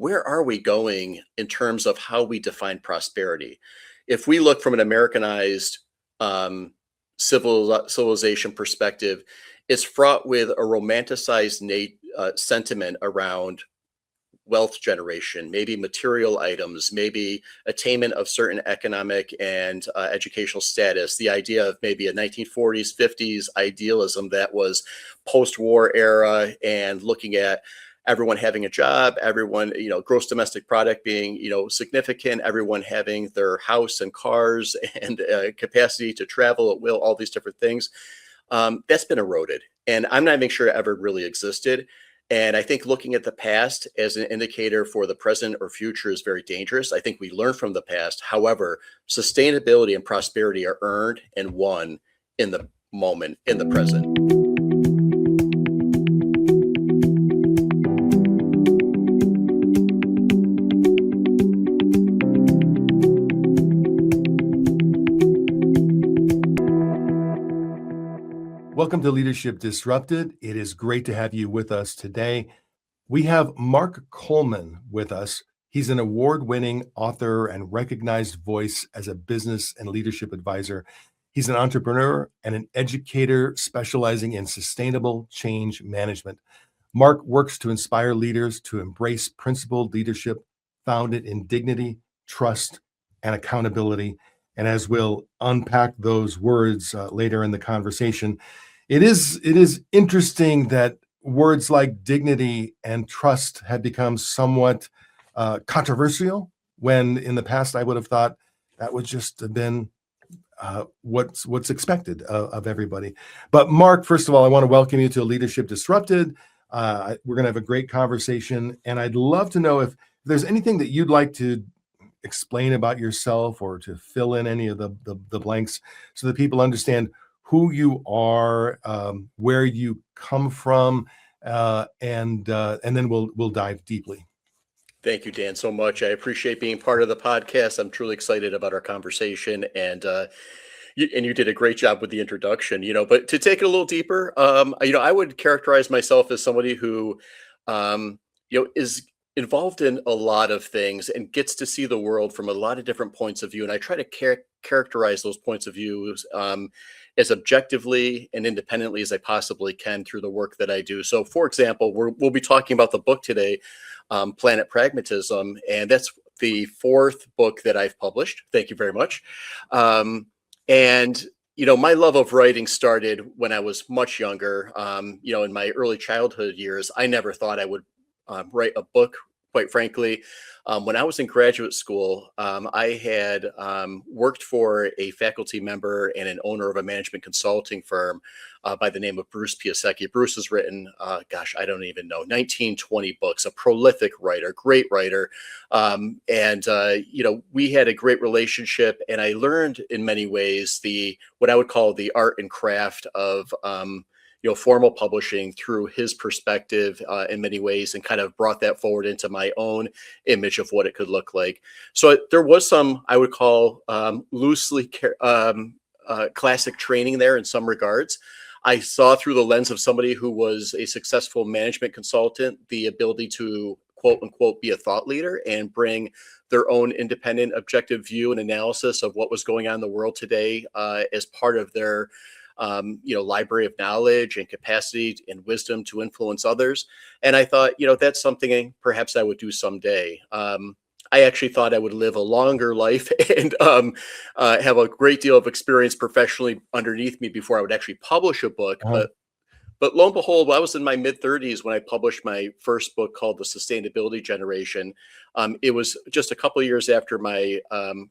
where are we going in terms of how we define prosperity? If we look from an Americanized civilization perspective, it's fraught with a romanticized sentiment around wealth generation, maybe material items, maybe attainment of certain economic and educational status, the idea of maybe a 1940s, 50s idealism that was post-war era and looking at everyone having a job, everyone, gross domestic product being, significant, everyone having their house and cars and capacity to travel at will, all these different things. That's been eroded. And I'm not even sure it ever really existed. And I think looking at the past as an indicator for the present or future is very dangerous. I think we learn from the past. However, sustainability and prosperity are earned and won in the moment, in the present. Welcome to Leadership Disrupted. It is great to have you with us today. We have Mark Coleman with us. He's an award-winning author and recognized voice as a business and leadership advisor. He's an entrepreneur and an educator specializing in sustainable change management. Mark works to inspire leaders to embrace principled leadership founded in dignity, trust, and accountability. And as we'll unpack those words later in the conversation, it is interesting that words like dignity and trust have become somewhat controversial, when in the past I would have thought that would just have been what's expected of everybody. But Mark, first of all, I want to welcome you to Leadership Disrupted. We're going to have a great conversation, and I'd love to know if there's anything that you'd like to explain about yourself or to fill in any of the blanks so that people understand who you are, where you come from, and then we'll dive deeply. Thank you, Dan, so much. I appreciate being part of the podcast. I'm truly excited about our conversation, and you did a great job with the introduction. But to take it a little deeper, I would characterize myself as somebody who, is involved in a lot of things and gets to see the world from a lot of different points of view. And I try to characterize those points of views as objectively and independently as I possibly can through the work that I do. So, for example, we'll be talking about the book today, Planet Pragmatism, and that's the fourth book that I've published. Thank you very much. My love of writing started when I was much younger. In my early childhood years, I never thought I would write a book, quite frankly. When I was in graduate school, I had worked for a faculty member and an owner of a management consulting firm by the name of Bruce Piasecki. Bruce has written, I don't even know, 19, 20 books, a prolific writer, great writer. We had a great relationship, and I learned in many ways what I would call the art and craft of formal publishing through his perspective in many ways, and kind of brought that forward into my own image of what it could look like. So there was some, I would call loosely classic training there in some regards. I saw through the lens of somebody who was a successful management consultant the ability to, quote unquote, be a thought leader and bring their own independent, objective view and analysis of what was going on in the world today as part of their library of knowledge and capacity and wisdom to influence others. And I thought, that's something perhaps I would do someday. I actually thought I would live a longer life and have a great deal of experience professionally underneath me before I would actually publish a book. But lo and behold, I was in my mid-30s when I published my first book called The Sustainability Generation. It was just a couple of years after my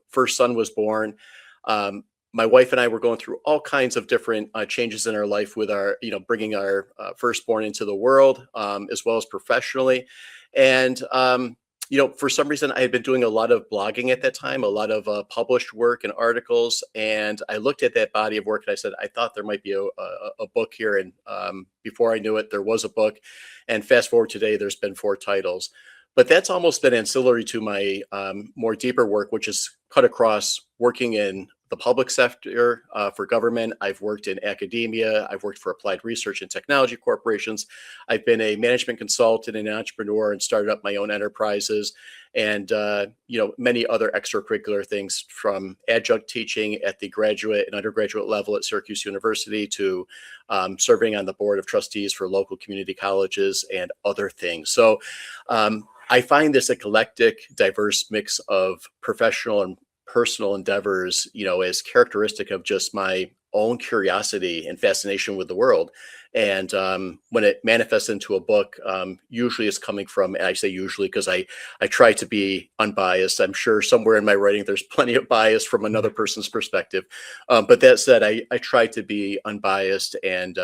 first son was born. My wife and I were going through all kinds of different changes in our life with our, bringing our firstborn into the world, as well as professionally. And, for some reason, I had been doing a lot of blogging at that time, a lot of published work and articles. And I looked at that body of work and I said, I thought there might be a book here. And before I knew it, there was a book. And fast forward today, there's been 4 titles. But that's almost been ancillary to my more deeper work, which is cut across working in the public sector for government. I've worked in academia. I've worked for applied research and technology corporations. I've been a management consultant and entrepreneur and started up my own enterprises, and many other extracurricular things, from adjunct teaching at the graduate and undergraduate level at Syracuse University to serving on the board of trustees for local community colleges and other things. So I find this eclectic, diverse mix of professional and personal endeavors, as characteristic of just my own curiosity and fascination with the world. And when it manifests into a book, usually it's coming from, and I say usually because I try to be unbiased. I'm sure somewhere in my writing there's plenty of bias from another person's perspective. But that said, I try to be unbiased and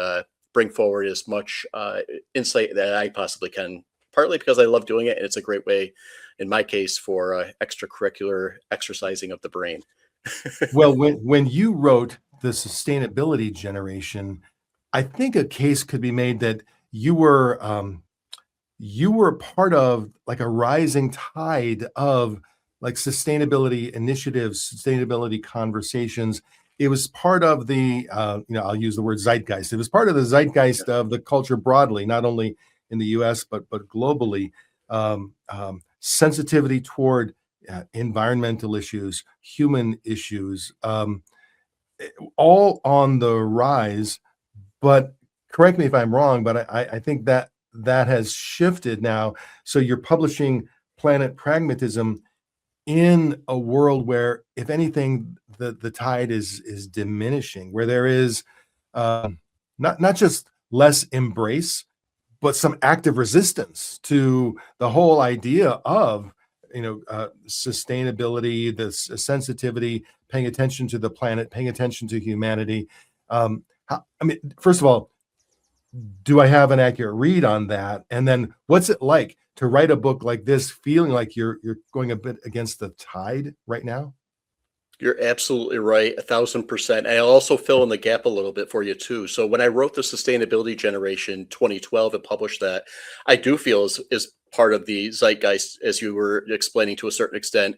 bring forward as much insight that I possibly can, partly because I love doing it, and it's a great way, in my case, for extracurricular exercising of the brain. Well, when you wrote the sustainability generation, I think a case could be made that you were part of like a rising tide of like sustainability initiatives, sustainability conversations. It was part of the I'll use the word zeitgeist. It was part of the zeitgeist of the culture broadly, not only in the U.S. but globally. Sensitivity toward environmental issues, human issues, all on the rise. But correct me if I'm wrong, but I think that has shifted now. So you're publishing Planet Pragmatism in a world where, if anything, the tide is diminishing, where there is not just less embrace, but some active resistance to the whole idea of sustainability, this sensitivity, paying attention to the planet, paying attention to humanity. First of all, do I have an accurate read on that? And then what's it like to write a book like this, feeling like you're going a bit against the tide right now? You're absolutely right, 1,000%. I'll also fill in the gap a little bit for you too. So when I wrote the Sustainability Generation 2012 and published that, I do feel is part of the zeitgeist, as you were explaining to a certain extent.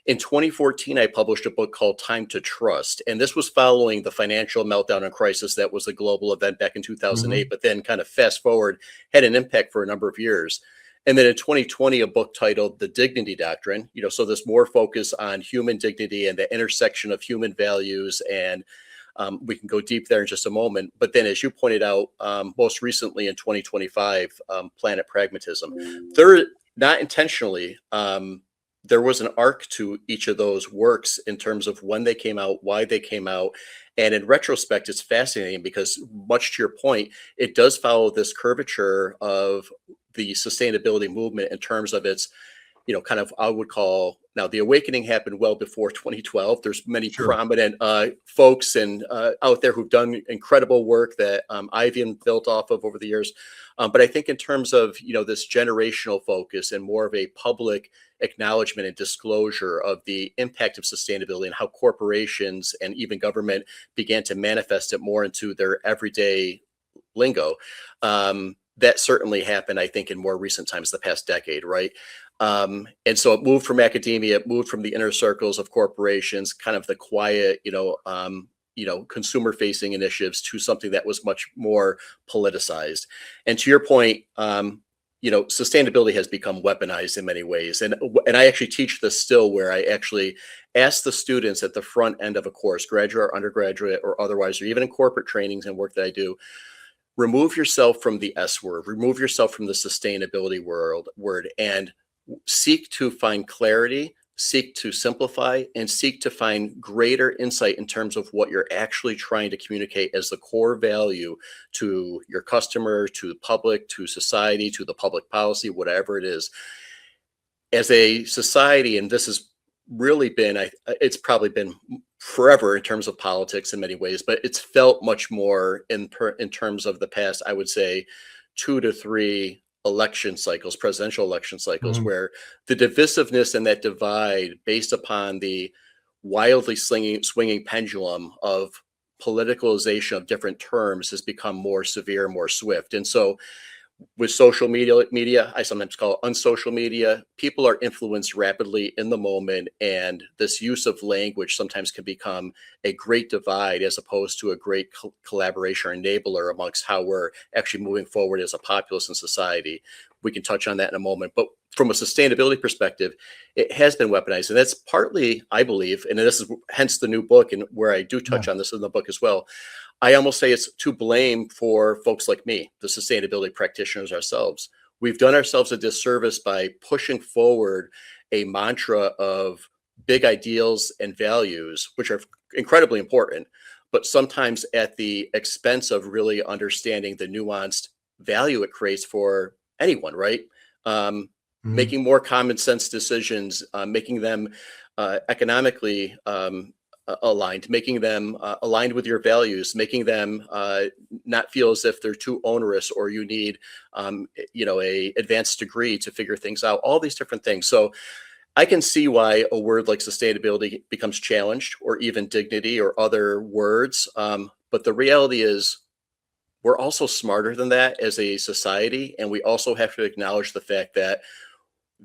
In 2014, I published a book called Time to Trust, and this was following the financial meltdown and crisis that was a global event back in 2008, but then kind of fast forward, had an impact for a number of years. And then in 2020, a book titled The Dignity Doctrine, so this more focus on human dignity and the intersection of human values. And we can go deep there in just a moment. But then, as you pointed out, most recently in 2025, Planet Pragmatism. There, not intentionally, there was an arc to each of those works in terms of when they came out, why they came out. And in retrospect, it's fascinating because, much to your point, it does follow this curvature of the sustainability movement in terms of its, kind of, I would call, now the awakening happened well before 2012. There's many prominent folks and out there who've done incredible work that I've even built off of over the years. But I think in terms of, this generational focus and more of a public acknowledgement and disclosure of the impact of sustainability and how corporations and even government began to manifest it more into their everyday lingo. That certainly happened, I think, in more recent times, the past decade, right? And so it moved from academia, it moved from the inner circles of corporations, kind of the quiet, consumer-facing initiatives, to something that was much more politicized. And to your point, sustainability has become weaponized in many ways. And I actually teach this still, where I actually ask the students at the front end of a course, graduate or undergraduate or otherwise, or even in corporate trainings and work that I do, remove yourself from the S word, remove yourself from the sustainability word, and seek to find clarity, seek to simplify, and seek to find greater insight in terms of what you're actually trying to communicate as the core value to your customer, to the public, to society, to the public policy, whatever it is. As a society, and this has really been, it's probably been forever in terms of politics in many ways, but it's felt much more in terms of the past, I would say, 2 to 3 election cycles, presidential election cycles, where the divisiveness and that divide based upon the wildly swinging pendulum of politicalization of different terms has become more severe, more swift. And so with social media, I sometimes call it unsocial media. People are influenced rapidly in the moment, and this use of language sometimes can become a great divide as opposed to a great collaboration or enabler amongst how we're actually moving forward as a populace in society. We can touch on that in a moment, but from a sustainability perspective, it has been weaponized, and that's partly, I believe, and this is hence the new book, and where I do touch on this in the book as well. I almost say it's to blame for folks like me, the sustainability practitioners ourselves. We've done ourselves a disservice by pushing forward a mantra of big ideals and values, which are incredibly important, but sometimes at the expense of really understanding the nuanced value it creates for anyone, right? Making more common sense decisions, making them economically aligned, making them aligned with your values, making them not feel as if they're too onerous or you need, a advanced degree to figure things out. All these different things. So I can see why a word like sustainability becomes challenged, or even dignity or other words. But the reality is, we're also smarter than that as a society, and we also have to acknowledge the fact that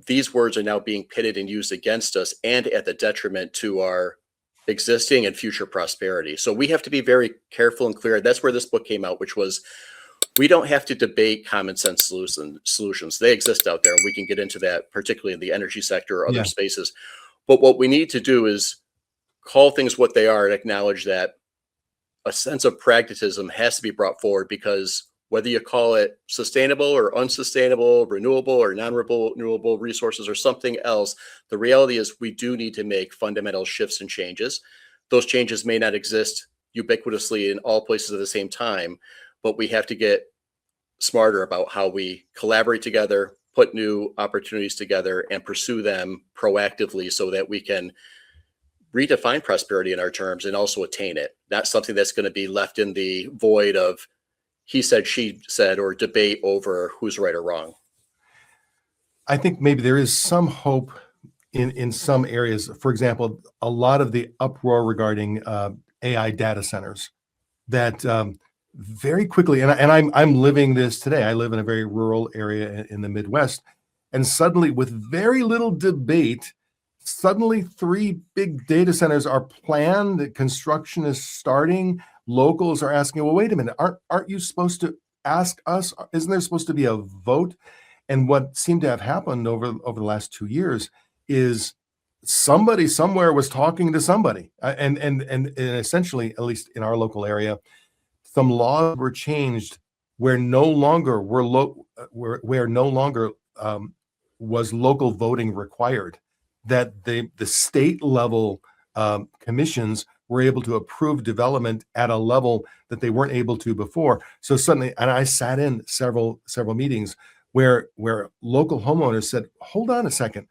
these words are now being pitted and used against us and at the detriment to our existing and future prosperity. So we have to be very careful and clear. That's where this book came out, which was, we don't have to debate common sense solutions. They exist out there, and we can get into that, particularly in the energy sector or other spaces. But what we need to do is call things what they are and acknowledge that a sense of pragmatism has to be brought forward, because whether you call it sustainable or unsustainable, renewable or non-renewable resources or something else, the reality is we do need to make fundamental shifts and changes. Those changes may not exist ubiquitously in all places at the same time, but we have to get smarter about how we collaborate together, put new opportunities together, and pursue them proactively so that we can redefine prosperity in our terms and also attain it. Not something that's going to be left in the void of he said, she said, or debate over who's right or wrong. I think maybe there is some hope in some areas. For example, a lot of the uproar regarding AI data centers that very quickly, and I'm living this today. I live in a very rural area in the Midwest, and suddenly, with very little debate, suddenly 3 big data centers are planned. The construction is starting. Locals are asking, well, wait a minute, aren't you supposed to ask us? Isn't there supposed to be a vote? And what seemed to have happened over the last 2 years is somebody somewhere was talking to somebody, and essentially, at least in our local area, some laws were changed where no longer was local voting required. That the state level commissions were able to approve development at a level that they weren't able to before. So suddenly, and I sat in several meetings where local homeowners said, hold on a second,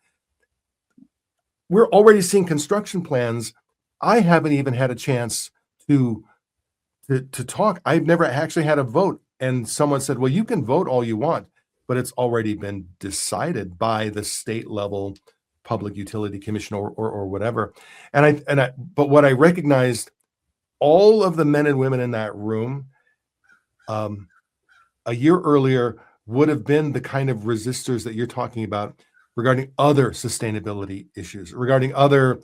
we're already seeing construction plans. I haven't even had a chance to talk. I've never actually had a vote. And someone said, well, you can vote all you want, but it's already been decided by the state level Public Utility Commission or whatever. But what I recognized, all of the men and women in that room a year earlier would have been the kind of resistors that you're talking about regarding other sustainability issues, regarding other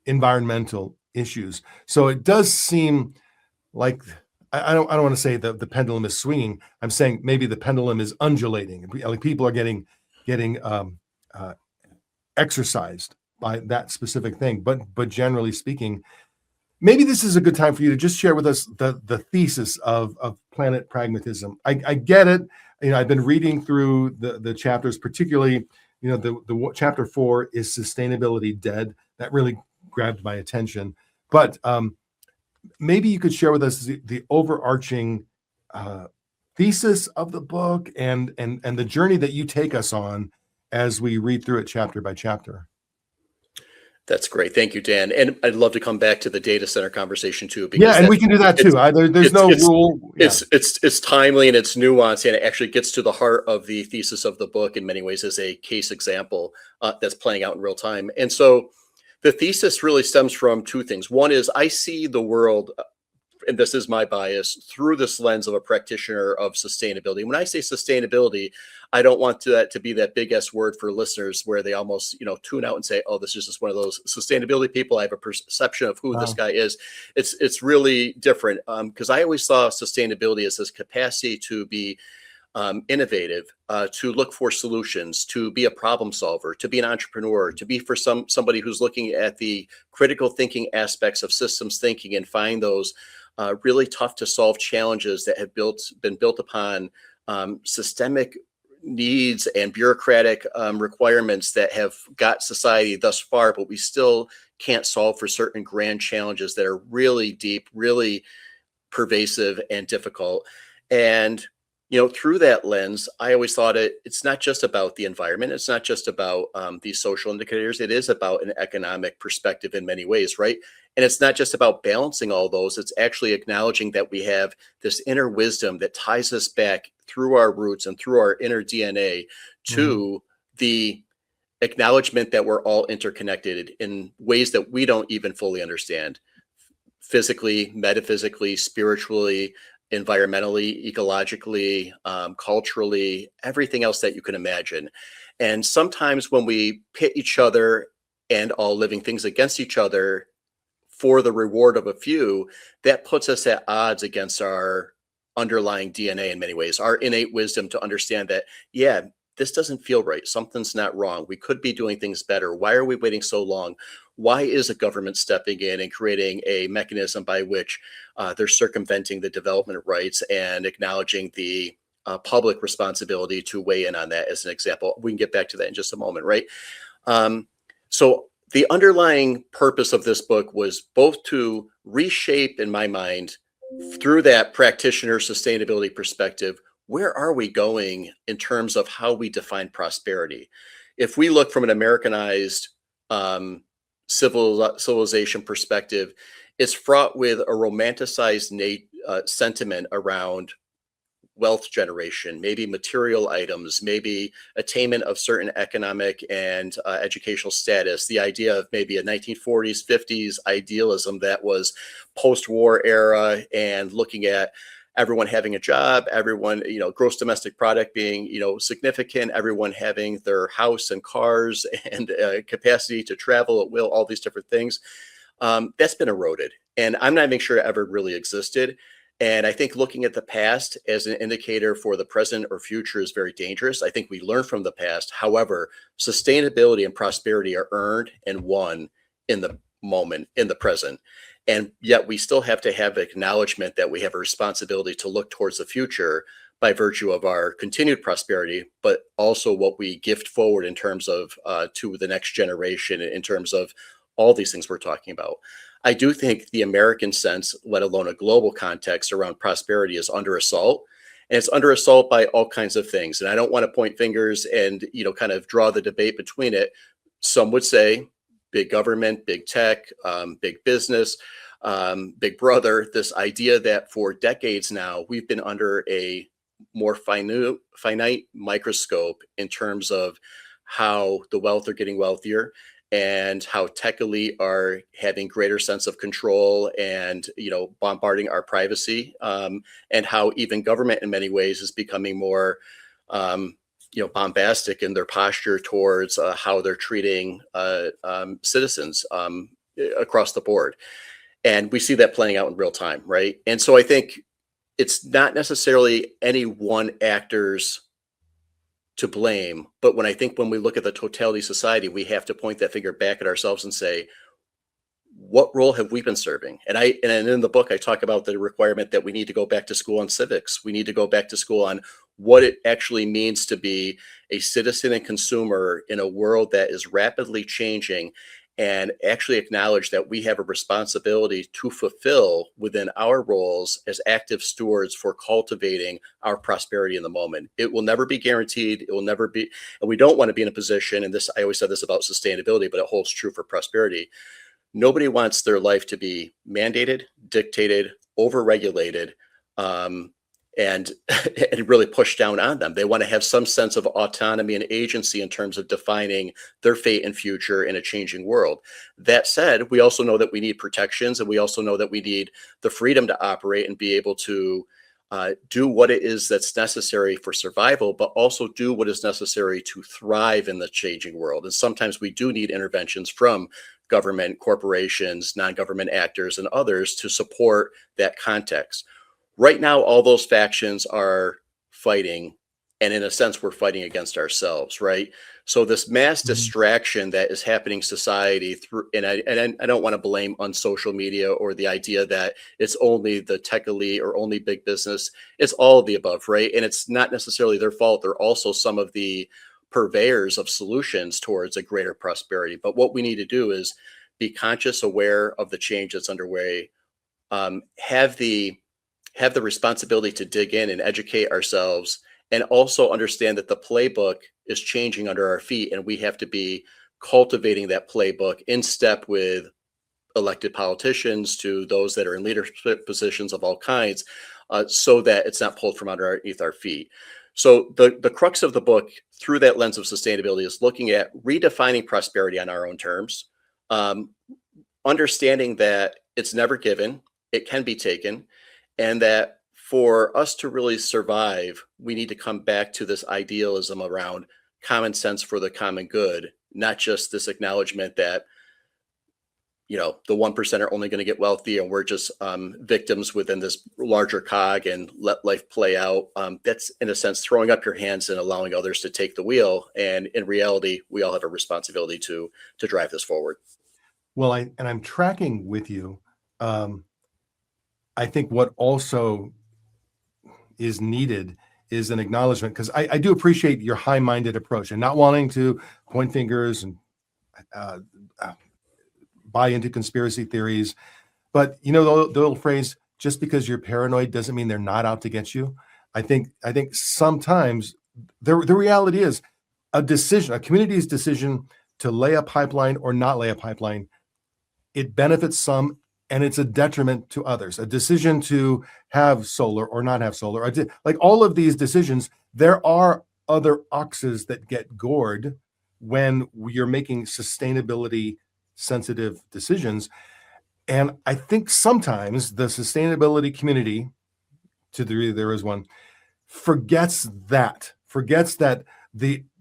environmental issues. So it does seem like, I don't want to say that the pendulum is swinging. I'm saying maybe the pendulum is undulating. Like people are getting exercised by that specific thing. But generally speaking, maybe this is a good time for you to just share with us the thesis of Planet Pragmatism. I get it. I've been reading through the chapters, particularly, the chapter 4 is Sustainability Dead. That really grabbed my attention. But maybe you could share with us the overarching thesis of the book and the journey that you take us on as we read through it chapter by chapter. That's great. Thank you, Dan. And I'd love to come back to the data center conversation too. Because yeah, and we can do that too. There's no rule. Yeah. It's timely and it's nuanced, and it actually gets to the heart of the thesis of the book in many ways as a case example that's playing out in real time. And so the thesis really stems from 2 things. One is I see the world and this is my bias, through this lens of a practitioner of sustainability. When I say sustainability, I don't want that to be that big S word for listeners where they almost, tune out and say, oh, this is just one of those sustainability people. I have a perception of who this Wow. guy is. It's really different, because I always saw sustainability as this capacity to be innovative, to look for solutions, to be a problem solver, to be an entrepreneur, to be for somebody who's looking at the critical thinking aspects of systems thinking and find those really tough to solve challenges that have been built upon systemic needs and bureaucratic requirements that have got society thus far, but we still can't solve for certain grand challenges that are really deep, really pervasive and difficult. And through that lens, I always thought it's not just about the environment. It's not just about these social indicators. It is about an economic perspective in many ways, right? And it's not just about balancing all those. It's actually acknowledging that we have this inner wisdom that ties us back through our roots and through our inner DNA Mhm. to the acknowledgement that we're all interconnected in ways that we don't even fully understand, physically, metaphysically, spiritually, environmentally, ecologically, culturally, everything else that you can imagine. And sometimes when we pit each other and all living things against each other for the reward of a few, that puts us at odds against our underlying DNA in many ways, our innate wisdom to understand that, yeah, this doesn't feel right. Something's not wrong. We could be doing things better. Why are we waiting so long? Why is a government stepping in and creating a mechanism by which they're circumventing the development rights and acknowledging the public responsibility to weigh in on that, as an example? We can get back to that in just a moment, right? Um, so the underlying purpose of this book was both to reshape, in my mind, through that practitioner sustainability perspective, where are we going in terms of how we define prosperity? If we look from an Americanized civilization perspective, it's fraught with a romanticized sentiment around wealth generation, maybe material items, maybe attainment of certain economic and educational status, the idea of maybe a 1940s, 50s idealism that was post-war era and looking at everyone having a job, everyone, gross domestic product being, significant, everyone having their house and cars and capacity to travel at will, all these different things. That's been eroded. And I'm not even sure it ever really existed. And I think looking at the past as an indicator for the present or future is very dangerous. I think we learn from the past. However, sustainability and prosperity are earned and won in the moment, in the present. And yet we still have to have acknowledgement that we have a responsibility to look towards the future by virtue of our continued prosperity, but also what we gift forward in terms of to the next generation, in terms of all these things we're talking about. I do think the American sense, let alone a global context around prosperity, is under assault. And it's under assault by all kinds of things. And I don't want to point fingers and, kind of draw the debate between it. Some would say big government, big tech, big business, big brother, this idea that for decades now, we've been under a more finite microscope in terms of how the wealth are getting wealthier and how tech elite are having greater sense of control and bombarding our privacy, and how even government in many ways is becoming more bombastic in their posture towards how they're treating citizens across the board. And we see that playing out in real time, right? And so I think it's not necessarily any one actor's to blame. But when we look at the totality of society, we have to point that finger back at ourselves and say, what role have we been serving? And in the book, I talk about the requirement that we need to go back to school on civics. We need to go back to school on what it actually means to be a citizen and consumer in a world that is rapidly changing, and actually acknowledge that we have a responsibility to fulfill within our roles as active stewards for cultivating our prosperity in the moment. It will never be guaranteed. It will never be, and we don't want to be in a position, and this, I always said this about sustainability, but it holds true for prosperity. Nobody wants their life to be mandated, dictated, overregulated, and and really push down on them. They want to have some sense of autonomy and agency in terms of defining their fate and future in a changing world. That said, we also know that we need protections, and we also know that we need the freedom to operate and be able to do what it is that's necessary for survival, but also do what is necessary to thrive in the changing world. And sometimes we do need interventions from government, corporations, non-government actors, and others to support that context. Right now, all those factions are fighting, and in a sense, we're fighting against ourselves, right? So this mass Mhm. distraction that is happening society through, and I don't want to blame on social media or the idea that it's only the tech elite or only big business. It's all of the above, right? And it's not necessarily their fault. They're also some of the purveyors of solutions towards a greater prosperity. But what we need to do is be conscious, aware of the change that's underway, have the responsibility to dig in and educate ourselves, and also understand that the playbook is changing under our feet, and we have to be cultivating that playbook in step with elected politicians to those that are in leadership positions of all kinds, so that it's not pulled from underneath our feet. So the crux of the book through that lens of sustainability is looking at redefining prosperity on our own terms, um, understanding that it's never given, it can be taken, and that for us to really survive, we need to come back to this idealism around common sense for the common good, not just this acknowledgement that the 1% are only going to get wealthy and we're just victims within this larger cog and let life play out. That's in a sense throwing up your hands and allowing others to take the wheel. And in reality, we all have a responsibility to drive this forward. Well, I'm tracking with you. Um, I think what also is needed is an acknowledgement, because I do appreciate your high-minded approach and not wanting to point fingers and uh, uh, buy into conspiracy theories. But the old phrase, just because you're paranoid doesn't mean they're not out to get you. I think sometimes the reality is a community's decision to lay a pipeline or not lay a pipeline, it benefits some and it's a detriment to others. A decision to have solar or not have solar, like all of these decisions, there are other oxes that get gored when you're making sustainability sensitive decisions. And I think sometimes the sustainability community, to the degree there is one, forgets that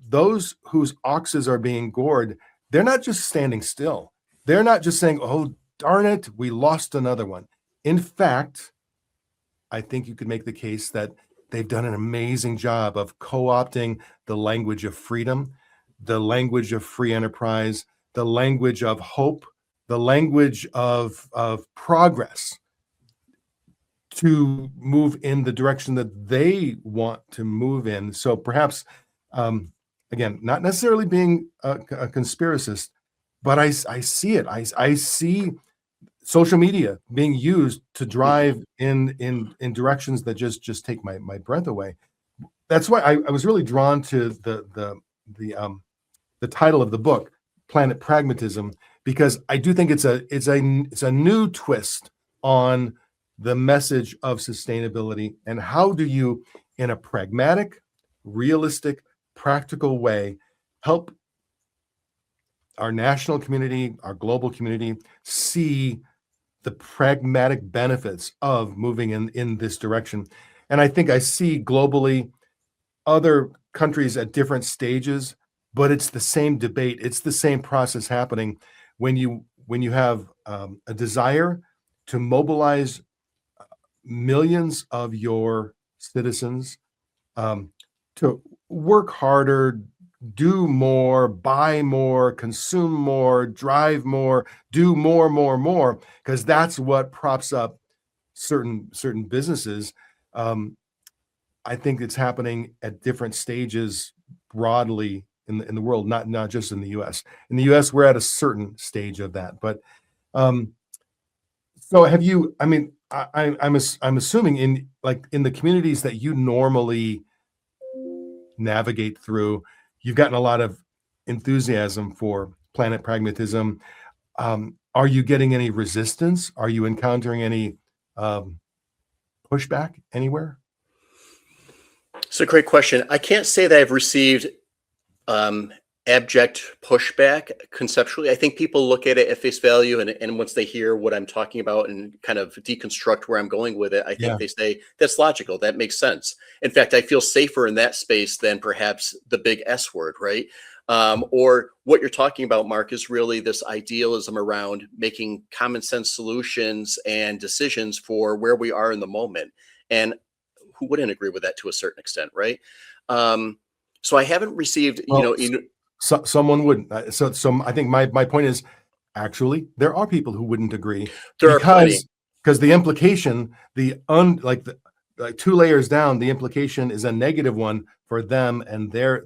those whose oxes are being gored, they're not just standing still. They're not just saying, "Oh, darn it, we lost another one." In fact, I think you could make the case that they've done an amazing job of co-opting the language of freedom, the language of free enterprise, the language of hope, the language of progress to move in the direction that they want to move in. So perhaps, again, not necessarily being a conspiracist, but I see it. I see social media being used to Mhm. drive in directions that just take my breath away. That's why I was really drawn to the title of the book, Planet Pragmatism, because I do think it's a new twist on the message of sustainability, and how do you, in a pragmatic, realistic, practical way, help our national community, our global community see the pragmatic benefits of moving in this direction. And I think I see globally other countries at different stages, but it's the same debate. It's the same process happening when you have a desire to mobilize millions of your citizens um, to work harder, do more, buy more, consume more, drive more, do more, because that's what props up certain businesses. Um, I think it's happening at different stages broadly in the world, not just in the U.S. In the U.S., we're at a certain stage of that. But um, so have you? I mean, I'm assuming in the communities that you normally navigate through, you've gotten a lot of enthusiasm for Planet Pragmatism. Are you getting any resistance? Are you encountering any um, pushback anywhere? It's a great question. I can't say that I've received um, abject pushback conceptually. I think people look at it at face value, and once they hear what I'm talking about and kind of deconstruct where I'm going with it, I think Yeah. they say that's logical. That makes sense. In fact, I feel safer in that space than perhaps the big S word, right? Or what you're talking about, Mark, is really this idealism around making common sense solutions and decisions for where we are in the moment. And who wouldn't agree with that to a certain extent, right? Um, so I haven't received, Well, someone wouldn't. I think my point is actually there are people who wouldn't agree there are plenty. because the implication, like two layers down, the implication is a negative one for them and their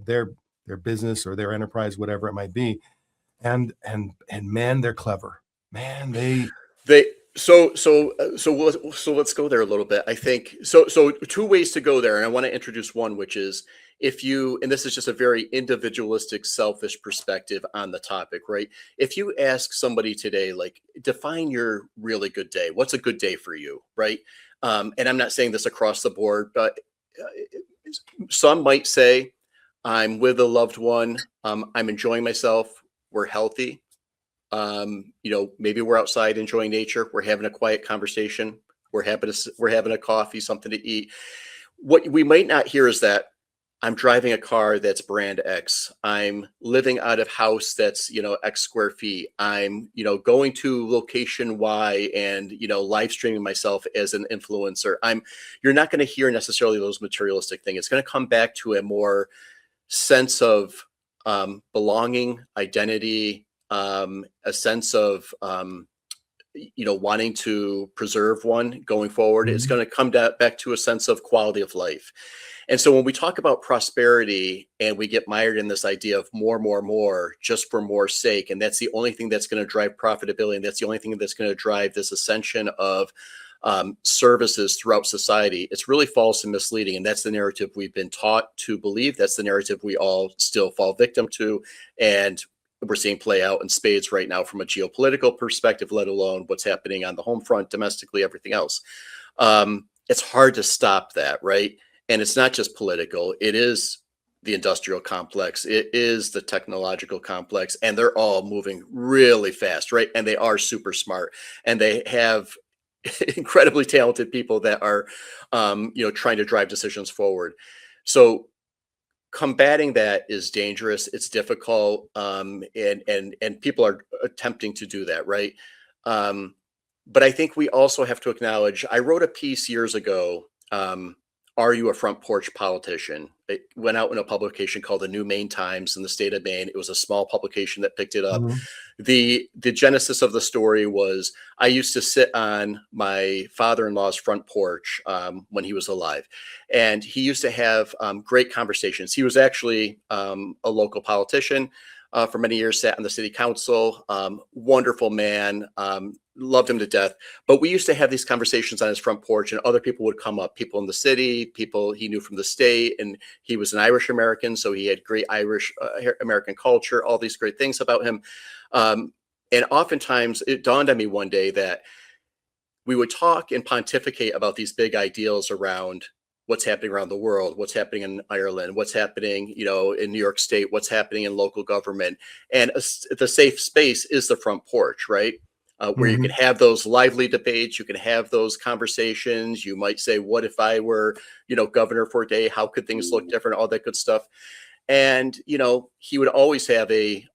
business or their enterprise, whatever it might be. And man, they're clever. Man, They so let's go there a little bit. I think so two ways to go there, and I want to introduce one, which is if you, and this is just a very individualistic, selfish perspective on the topic, right? If you ask somebody today, like, define your really good day, what's a good day for you, right? And I'm not saying this across the board, but some might say, I'm with a loved one, I'm enjoying myself, we're healthy, maybe we're outside enjoying nature, we're having a quiet conversation, we're having a coffee, something to eat. What we might not hear is that I'm driving a car that's brand X, I'm living out of house that's X square feet, I'm going to location Y and live streaming myself as an influencer. You're not going to hear necessarily those materialistic things. It's going to come back to a more sense of belonging, identity, a sense of wanting to preserve one going forward. It's Mhm. going to come back to a sense of quality of life. And so when we talk about prosperity and we get mired in this idea of more just for more sake, and that's the only thing that's going to drive profitability, and that's the only thing that's going to drive this ascension of services throughout society, it's really false and misleading. And that's the narrative we've been taught to believe. That's the narrative we all still fall victim to. And we're seeing play out in spades right now from a geopolitical perspective, let alone what's happening on the home front, domestically, everything else. It's hard to stop that, right? And it's not just political, it is the industrial complex, it is the technological complex, and they're all moving really fast, right? And they are super smart, and they have incredibly talented people that are trying to drive decisions forward. So combating that is dangerous, it's difficult, and people are attempting to do that, right? Um, but I think we also have to acknowledge, I wrote a piece years ago, are you a front porch politician? It went out in a publication called the New Maine Times in the state of Maine. It was a small publication that picked it up. Mhm. The genesis of the story was I used to sit on my father-in-law's front porch when he was alive, and he used to have great conversations. He was actually a local politician for many years, sat on the city council, wonderful man, loved him to death. But we used to have these conversations on his front porch, and other people would come up, people in the city, people he knew from the state, and he was an Irish American, so he had great Irish American culture, all these great things about him. And oftentimes it dawned on me one day that we would talk and pontificate about these big ideals around what's happening around the world, what's happening in Ireland, what's happening, in New York State, what's happening in local government. And the safe space is the front porch, right? Where you can Mhm. have those lively debates, you can have those conversations. You might say, what if I were, governor for a day? How could things look different? All that good stuff. And he would always have a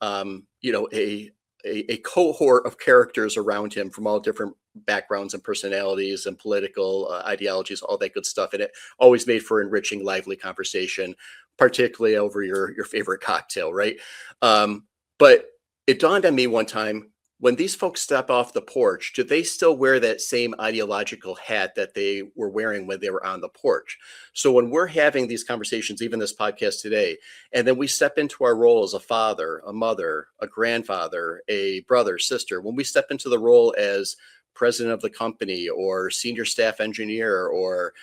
cohort of characters around him from all different backgrounds and personalities and political ideologies, all that good stuff, and it always made for enriching, lively conversation, particularly over your favorite cocktail, right? But it dawned on me one time, when these folks step off the porch, do they still wear that same ideological hat that they were wearing when they were on the porch? So when we're having these conversations, even this podcast today, and then we step into our role as a father, a mother, a grandfather, a brother, sister, when we step into the role as president of the company or senior staff engineer or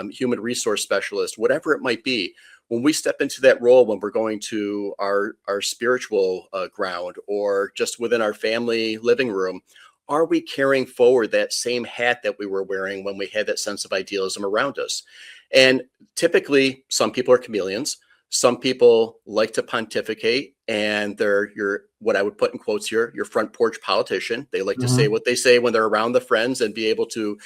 human resource specialist, whatever it might be, when we step into that role, when we're going to our spiritual ground or just within our family living room, are we carrying forward that same hat that we were wearing when we had that sense of idealism around us? And typically, some people are chameleons. Some people like to pontificate, and they're your, what I would put in quotes here, your front porch politician. They like to say Mhm. what they say when they're around the friends and be able to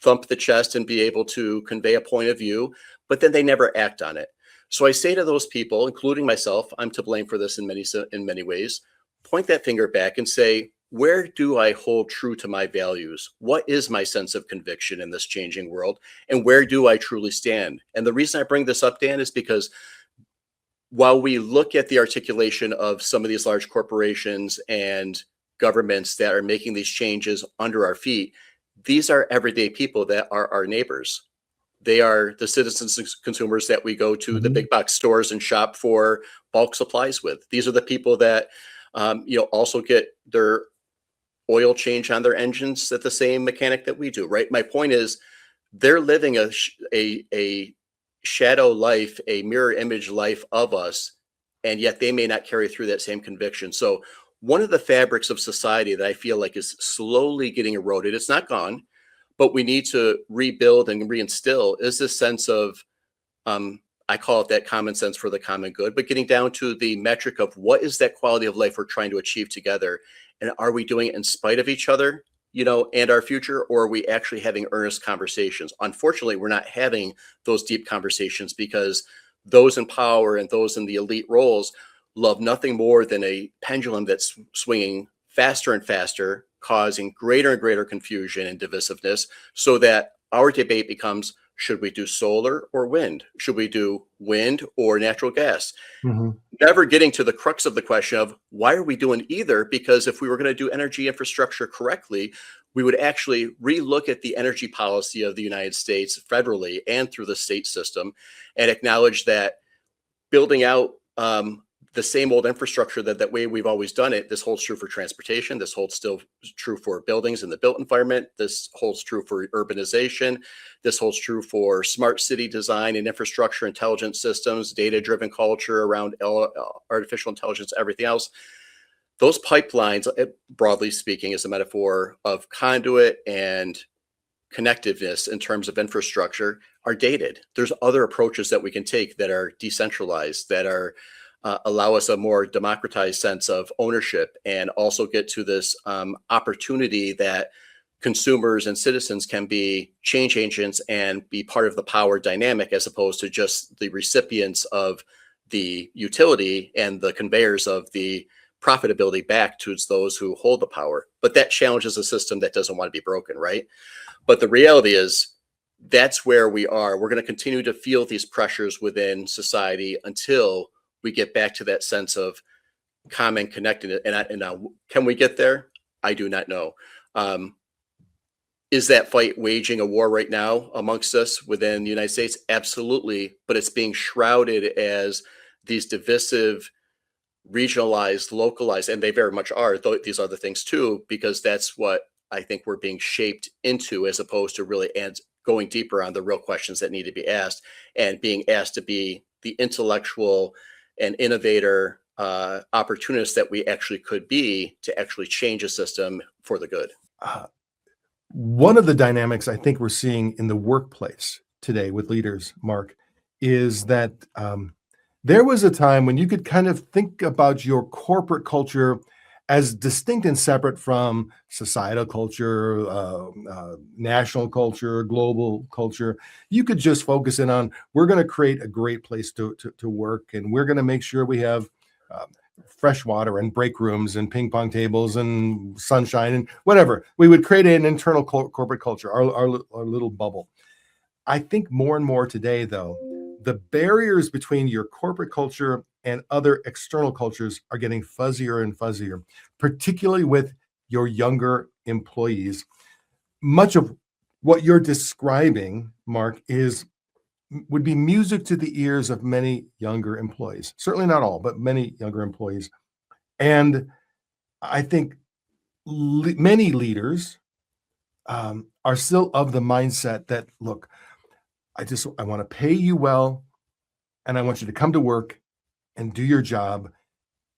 thump the chest and be able to convey a point of view, but then they never act on it. So I say to those people, including myself, I'm to blame for this in many ways. Point that finger back and say, where do I hold true to my values? What is my sense of conviction in this changing world? And where do I truly stand? And the reason I bring this up, Dan, is because while we look at the articulation of some of these large corporations and governments that are making these changes under our feet, these are everyday people that are our neighbors. They are the citizens and consumers that we go to the Mhm. big box stores and shop for bulk supplies with. These are the people that also get their oil change on their engines at the same mechanic that we do. Right. My point is, they're living a shadow life, a mirror image life of us, and yet they may not carry through that same conviction. So one of the fabrics of society that I feel like is slowly getting eroded, it's not gone, but we need to rebuild and reinstill, is this sense of I call it that common sense for the common good, but getting down to the metric of what is that quality of life we're trying to achieve together, and are we doing it in spite of each other, and our future, or are we actually having earnest conversations? Unfortunately, we're not having those deep conversations because those in power and those in the elite roles love nothing more than a pendulum that's swinging faster and faster, causing greater and greater confusion and divisiveness, so that our debate becomes, should we do solar or wind? Should we do wind or natural gas? Mhm. Never getting to the crux of the question of why are we doing either? Because if we were going to do energy infrastructure correctly, we would actually relook at the energy policy of the United States federally and through the state system and acknowledge that building out the same old infrastructure that way we've always done it. This holds true for transportation. This holds still true for buildings in the built environment. This holds true for urbanization. This holds true for smart city design and infrastructure, intelligent systems, data-driven culture around artificial intelligence, everything else. Those pipelines, broadly speaking, is a metaphor of conduit and connectiveness in terms of infrastructure, are dated. There's other approaches that we can take that are decentralized, that are allow us a more democratized sense of ownership, and also get to this opportunity that consumers and citizens can be change agents and be part of the power dynamic, as opposed to just the recipients of the utility and the conveyors of the profitability back to those who hold the power. But that challenges a system that doesn't want to be broken, right? But the reality is, that's where we are. We're going to continue to feel these pressures within society until we get back to that sense of common connectedness. And can we get there? I do not know. Um, is that fight waging a war right now amongst us within the United States? Absolutely. But it's being shrouded as these divisive, regionalized, localized, and they very much are. These other things too, because that's what I think we're being shaped into, as opposed to really going deeper on the real questions that need to be asked, and being asked to be the intellectual and innovator opportunists that we actually could be to actually change a system for the good. Uh, One of the dynamics I think we're seeing in the workplace today with leaders, Mark, is that there was a time when you could kind of think about your corporate culture as distinct and separate from societal culture, national culture, global culture. You could just focus in on, we're going to create a great place to work, and we're going to make sure we have um, fresh water and break rooms and ping pong tables and sunshine and whatever. We would create an internal corporate culture, our little bubble. I think more and more today, though, the barriers between your corporate culture and other external cultures are getting fuzzier and fuzzier, particularly with your younger employees. Much of what you're describing, Mark, is would be music to the ears of many younger employees. Certainly not all, but many younger employees. And I think many leaders are still of the mindset that, look, I want to pay you well, and I want you to come to work and do your job,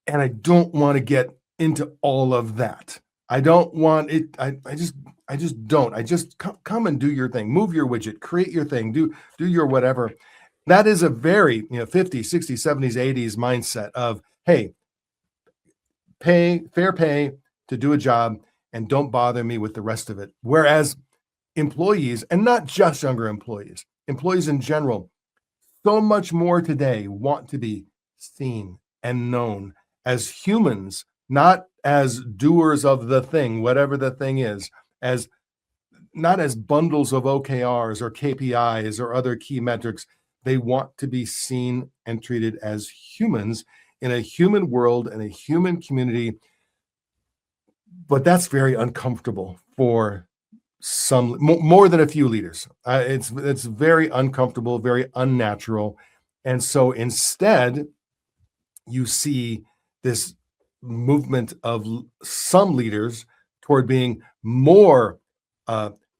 and I don't want to get into all of that. I don't want it. I just don't. I just come and do your thing. Move your widget, create your thing, do your whatever. That is a very, 50s, 60s, 70s, 80s mindset of, hey, fair pay to do a job and don't bother me with the rest of it. Whereas employees, and not just younger employees in general, so much more today want to be seen and known as humans, not as doers of the thing, whatever the thing is, as not as bundles of OKRs or KPIs or other key metrics. They want to be seen and treated as humans in a human world and a human community. But that's very uncomfortable for some, more than a few leaders. It's very uncomfortable, very unnatural. And so instead, you see this movement of some leaders toward being more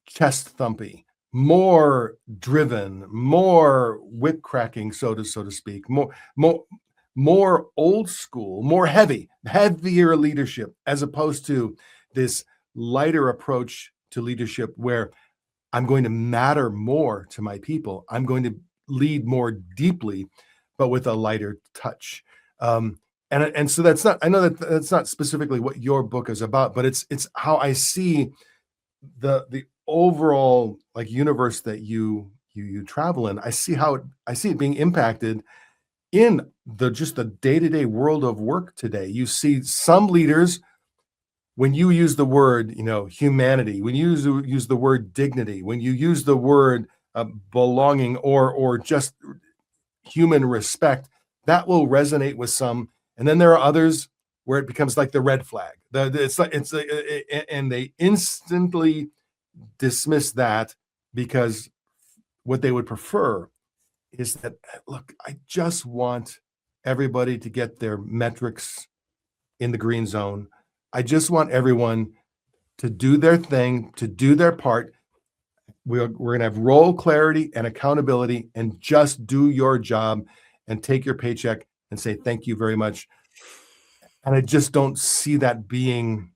chest thumpy, more driven, more whip cracking, so to speak, more old school, more heavier leadership, as opposed to this lighter approach to leadership where I'm going to matter more to my people. I'm going to lead more deeply, but with a lighter touch. And so that's not, I know that that's not specifically what your book is about, but it's how I see the overall like universe that you travel in. I see it being impacted in just the day-to-day world of work today. You see some leaders, when you use the word, humanity, when you use the word dignity, when you use the word belonging or just human respect, that will resonate with some. And then there are others where it becomes like the red flag. And they instantly dismiss that, because what they would prefer is that, look, I just want everybody to get their metrics in the green zone. I just want everyone to do their thing, to do their part. We're going to have role clarity and accountability, and just do your job and take your paycheck and say thank you very much. And I just don't see that being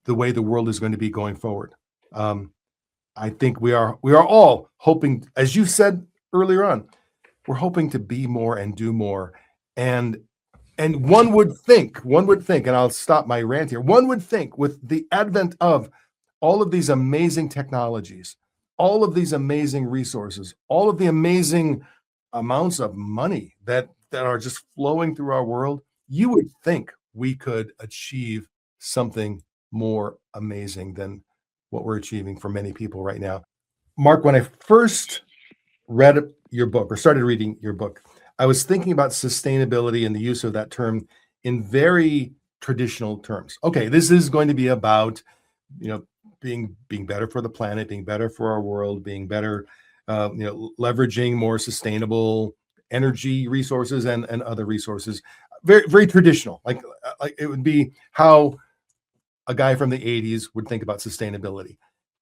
the way the world is going to be going forward. I think we are all hoping, as you said earlier on, we're hoping to be more and do more. And one would think, and I'll stop my rant here, one would think with the advent of all of these amazing technologies, all of these amazing resources, all of the amazing amounts of money that are just flowing through our world, you would think we could achieve something more amazing than what we're achieving for many people right now. Mark, when I first read your book or started reading your book, I was thinking about sustainability and the use of that term in very traditional terms. Okay, this is going to be about, being better for the planet, being better for our world, being better, leveraging more sustainable energy resources and other resources. Very, very traditional. Like it would be how a guy from the 80s would think about sustainability.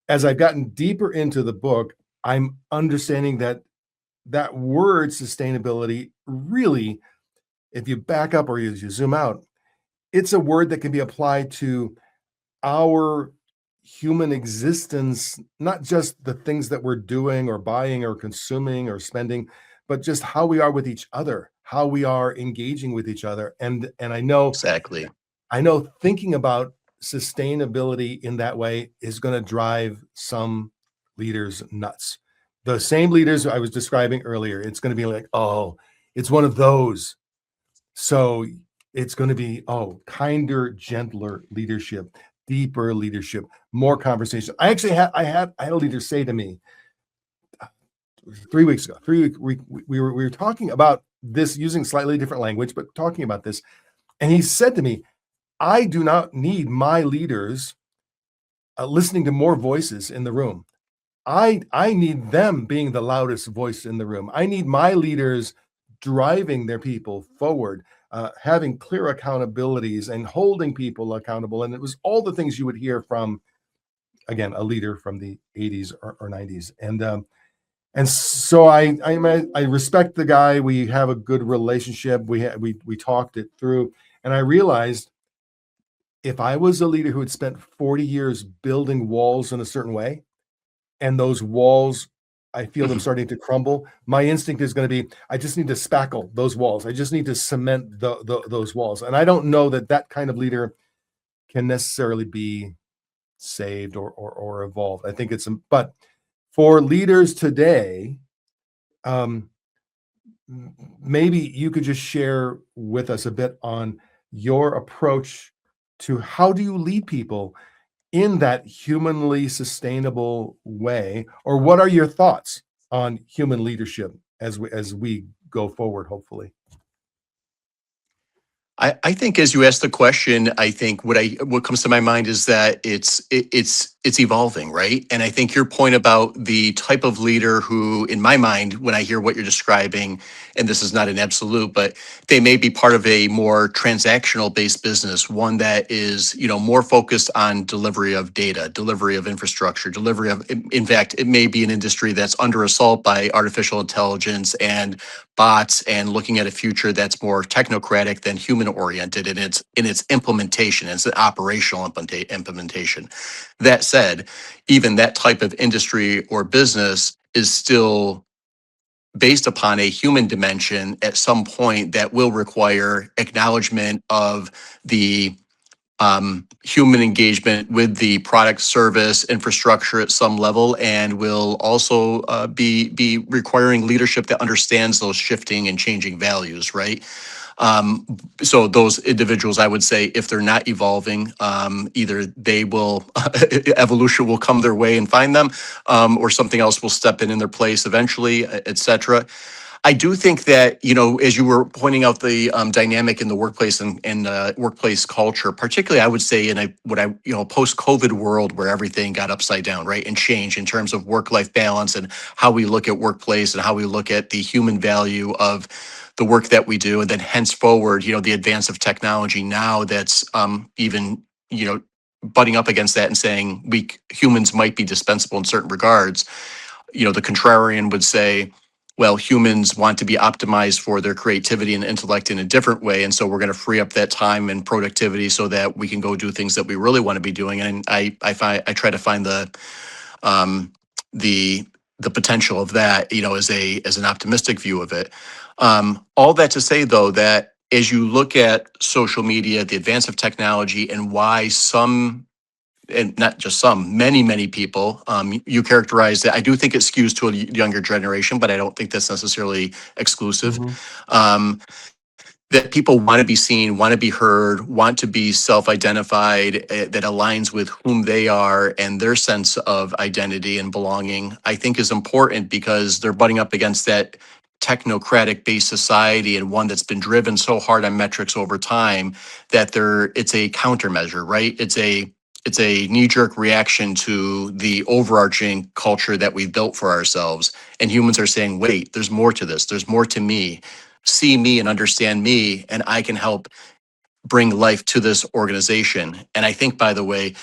As I've gotten deeper into the book, I'm understanding that word sustainability really, if you back up or you zoom out, it's a word that can be applied to our human existence, not just the things that we're doing or buying or consuming or spending, but just how we are with each other, how we are engaging with each other. And Exactly. I know thinking about sustainability in that way is going to drive some leaders nuts. The same leaders I was describing earlier, it's going to be like, oh, it's one of those. So it's going to be, kinder, gentler leadership, deeper leadership, more conversation. I actually had a leader say to me 3 weeks ago, we were talking about this using slightly different language, but talking about this. And he said to me, I do not need my leaders listening to more voices in the room. I need them being the loudest voice in the room. I need my leaders driving their people forward, having clear accountabilities and holding people accountable. And it was all the things you would hear from, again, a leader from the 80s or 90s. And so I respect the guy. We have a good relationship. We talked it through, and I realized if I was a leader who had spent 40 years building walls in a certain way, and those walls, I feel them Mhm. starting to crumble, my instinct is going to be, I just need to spackle those walls. I just need to cement those walls. And I don't know that that kind of leader can necessarily be saved or evolved. I think but for leaders today, um, maybe you could just share with us a bit on your approach to how do you lead people in that humanly sustainable way, or what are your thoughts on human leadership as we go forward, hopefully? I think as you ask the question, I think what comes to my mind is that it's evolving, right? And I think your point about the type of leader who, in my mind, when I hear what you're describing, and this is not an absolute, but they may be part of a more transactional based business, one that is, more focused on delivery of data, delivery of infrastructure, delivery of, in fact, it may be an industry that's under assault by artificial intelligence and bots, and looking at a future that's more technocratic than human oriented in its implementation, its operational implementation. That said, even that type of industry or business is still based upon a human dimension at some point that will require acknowledgement of the human engagement with the product, service, infrastructure at some level, and will also be requiring leadership that understands those shifting and changing values, right? Um, so those individuals, I would say, if they're not evolving, either they will evolution will come their way and find them, or something else will step in their place eventually, et cetera. I do think that, as you were pointing out the dynamic in the workplace and workplace culture, particularly, I would say in post-COVID world where everything got upside down, right, and changed in terms of work-life balance and how we look at workplace and how we look at the human value of the work that we do, and then henceforward, the advance of technology now that's even, butting up against that and saying we humans might be dispensable in certain regards. The contrarian would say, well, humans want to be optimized for their creativity and intellect in a different way. And so we're going to free up that time and productivity so that we can go do things that we really want to be doing. And I try to find um, the the potential of that, as an optimistic view of it. All that to say, though, that as you look at social media, the advance of technology, and why some, and not just some, many people, you characterize it. I do think it skews to a younger generation, but I don't think that's necessarily exclusive. Mhm. Um, that people want to be seen, want to be heard, want to be self-identified, that aligns with whom they are and their sense of identity and belonging, I think is important because they're butting up against that technocratic based society, and one that's been driven so hard on metrics over time that it's a countermeasure, right? It's a knee-jerk reaction to the overarching culture that we've built for ourselves. And humans are saying, wait, there's more to this, there's more to me. See me and understand me, and I can help bring life to this organization. And I think, by the way,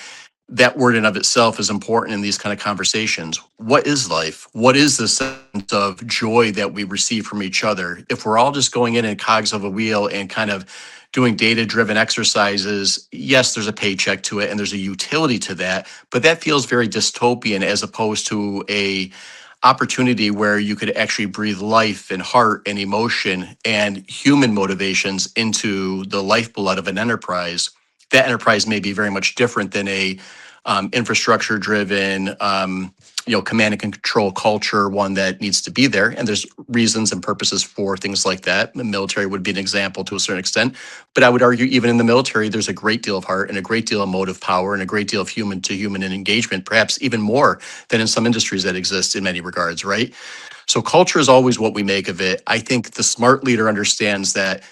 that word in of itself is important in these kind of conversations. What is life? What is the sense of joy that we receive from each other? If we're all just going in cogs of a wheel and kind of doing data driven exercises, yes, there's a paycheck to it and there's a utility to that, but that feels very dystopian as opposed to a opportunity where you could actually breathe life and heart and emotion and human motivations into the lifeblood of an enterprise. That enterprise may be very much different than a infrastructure driven, command and control culture, one that needs to be there. And there's reasons and purposes for things like that. The military would be an example to a certain extent. But I would argue even in the military, there's a great deal of heart and a great deal of motive power and a great deal of human to human engagement, perhaps even more than in some industries that exist in many regards, right? So culture is always what we make of it. I think the smart leader understands that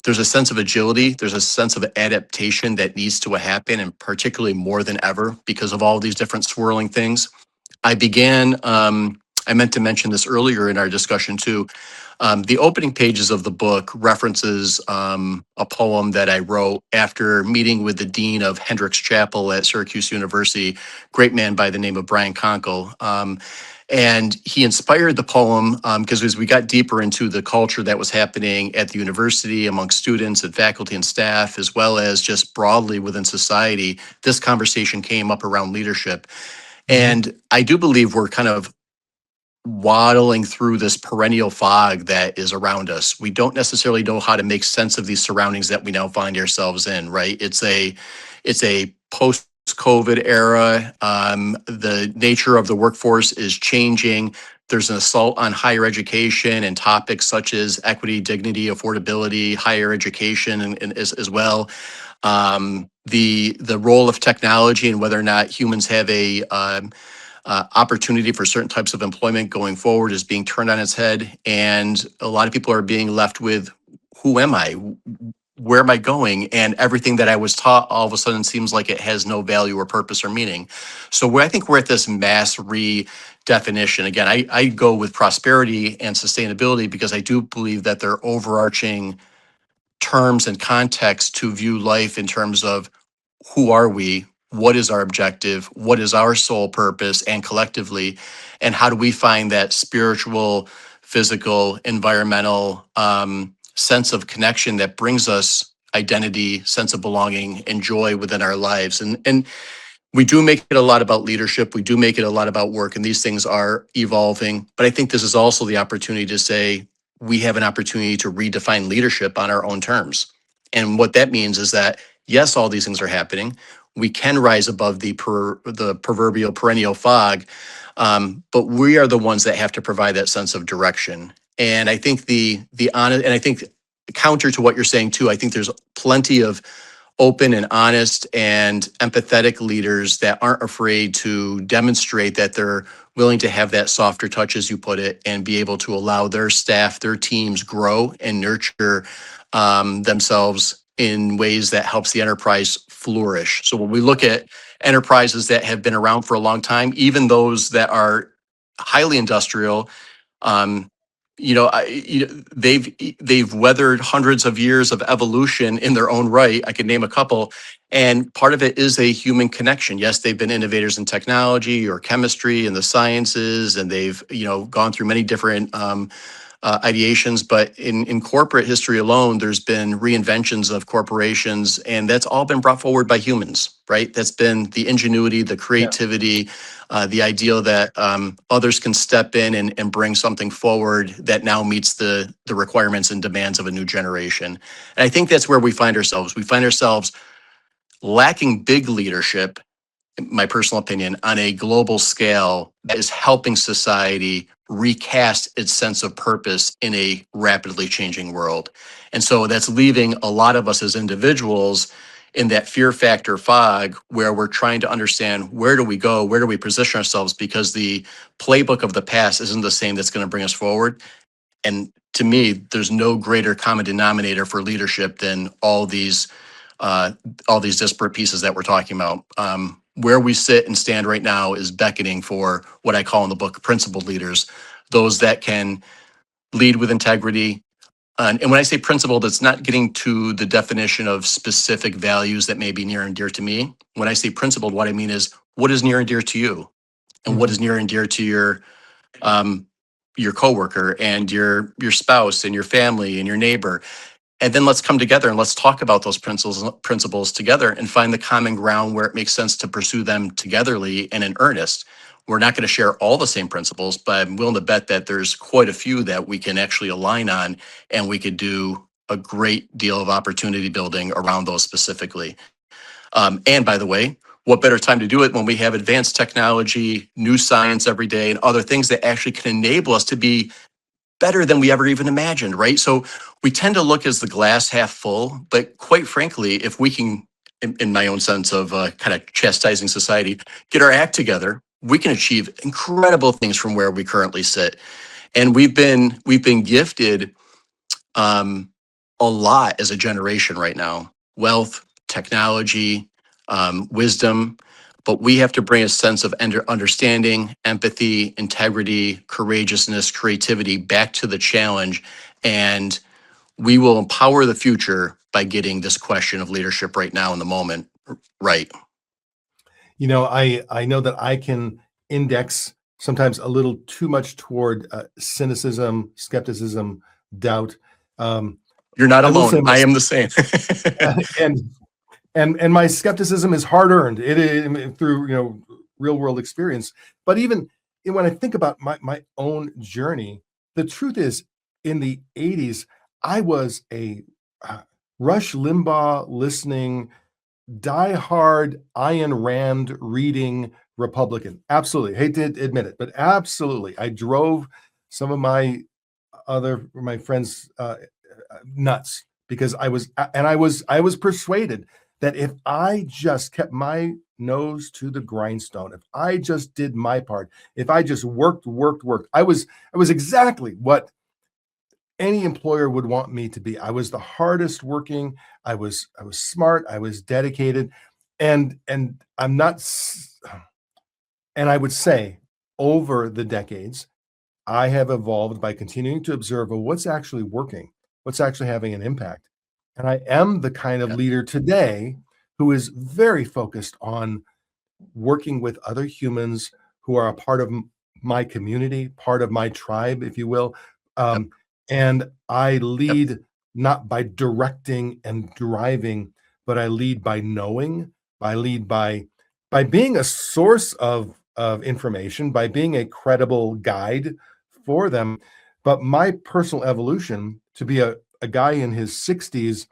there's a sense of agility, there's a sense of adaptation that needs to happen, and particularly more than ever because of all these different swirling things. I began I meant to mention this earlier in our discussion too. The opening pages of the book references a poem that I wrote after meeting with the dean of Hendricks Chapel at Syracuse University, great man by the name of Brian Conkle. And he inspired the poem because as we got deeper into the culture that was happening at the university among students and faculty and staff, as well as just broadly within society, this conversation came up around leadership. And I do believe we're kind of waddling through this perennial fog that is around us. We don't necessarily know how to make sense of these surroundings that we now find ourselves in, right? It's a post-COVID era. The nature of the workforce is changing. There's an assault on higher education and topics such as equity, dignity, affordability, higher education, and as well. The role of technology and whether or not humans have a opportunity for certain types of employment going forward is being turned on its head. And a lot of people are being left with, who am I? Where am I going? And everything that I was taught all of a sudden seems like it has no value or purpose or meaning. So I think we're at this mass redefinition. Again, I go with prosperity and sustainability because I do believe that they're overarching terms and context to view life in terms of who are we? What is our objective? What is our sole purpose? And collectively, and how do we find that spiritual, physical, environmental sense of connection that brings us identity, sense of belonging, and joy within our lives? And we do make it a lot about leadership. We do make it a lot about work, and these things are evolving. But I think this is also the opportunity to say we have an opportunity to redefine leadership on our own terms. And what that means is that, yes, all these things are happening. We can rise above the proverbial perennial fog, but we are the ones that have to provide that sense of direction. And I think the honest, and I think counter to what you're saying too, I think there's plenty of open and honest and empathetic leaders that aren't afraid to demonstrate that they're willing to have that softer touch, as you put it, and be able to allow their staff, their teams grow and nurture themselves in ways that helps the enterprise flourish. So when we look at enterprises that have been around for a long time, even those that are highly industrial, um, they've weathered hundreds of years of evolution in their own right. I could name a couple, and part of it is a human connection. Yes, they've been innovators in technology or chemistry and the sciences, and they've gone through many different ideations. But in corporate history alone, there's been reinventions of corporations, and that's all been brought forward by humans, right? That's been the ingenuity, the creativity, the idea that others can step in and bring something forward that now meets the requirements and demands of a new generation. And I think that's where we find ourselves. We find ourselves lacking big leadership, my personal opinion, on a global scale that is helping society recast its sense of purpose in a rapidly changing world. And so that's leaving a lot of us as individuals in that fear factor fog where we're trying to understand, where do we go? Where do we position ourselves? Because the playbook of the past isn't the same that's going to bring us forward. And to me, there's no greater common denominator for leadership than all these disparate pieces that we're talking about. Where we sit and stand right now is beckoning for what I call in the book principled leaders, those that can lead with integrity. And when I say principled, it's not getting to the definition of specific values that may be near and dear to me. When I say principled, what I mean is, what is near and dear to you, and what is near and dear to your coworker and your spouse and your family and your neighbor. And then let's come together and let's talk about those principles together and find the common ground where it makes sense to pursue them togetherly and in earnest. We're not going to share all the same principles, but I'm willing to bet that there's quite a few that we can actually align on, and we could do a great deal of opportunity building around those specifically. And by the way, what better time to do it when we have advanced technology, new science every day, and other things that actually can enable us to be better than we ever even imagined, right? So we tend to look as the glass half full, but quite frankly, if we can, in my own sense of kind of chastising society, get our act together, we can achieve incredible things from where we currently sit. And we've been gifted a lot as a generation right now: wealth, technology, wisdom. but we have to bring a sense of understanding, empathy, integrity, courageousness, creativity back to the challenge. And we will empower the future by getting this question of leadership right now in the moment right. You know, I know that I can index sometimes a little too much toward cynicism, skepticism, doubt. Um, You're not I will say alone. my I am the same. and and my skepticism is hard earned. It is through real world experience. But even when I think about my own journey, the truth is, in the '80s, I was a uh, Rush Limbaugh listening, diehard Ayn Rand reading Republican. Absolutely, hate to admit it, but absolutely, I drove some of my friends nuts because I was persuaded that if I just kept my nose to the grindstone, if I just did my part, if I just worked, I was exactly what any employer would want me to be. I was the hardest working. I was smart. I was dedicated, and I'm not. And I would say over the decades, I have evolved by continuing to observe, well, what's actually working, what's actually having an impact. And I am the kind of Yeah. leader today who is very focused on working with other humans who are a part of my community, part of my tribe, if you will. Yep. And I Yep. lead not by directing and driving, but I lead by knowing. I lead by being a source of information, by being a credible guide for them. But my personal evolution to be a guy in his 60s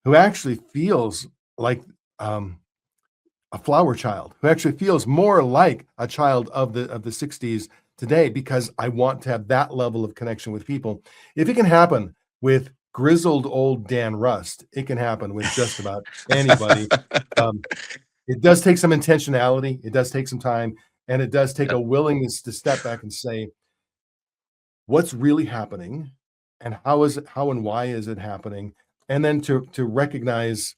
who actually feels like um, a flower child, who actually feels more like a child of the 60s today, because I want to have that level of connection with people. If it can happen with grizzled old Dan Rust, it can happen with just about anybody. Um, it does take some intentionality, it does take some time, and it does take Yep. a willingness to step back and say, what's really happening, and how and why is it happening, and then to recognize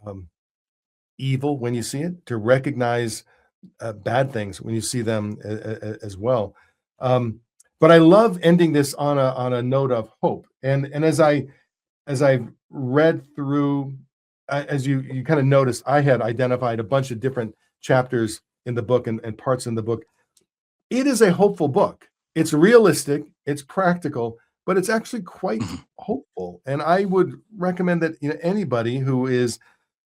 um, evil when you see it, to recognize bad things when you see them as well. Um, but I love ending this on a note of hope. And as I've read through, as you kind of noticed, I had identified a bunch of different chapters in the book and parts in the book. It is a hopeful book. It's realistic, it's practical, but it's actually quite Mhm. hopeful. And I would recommend that anybody who is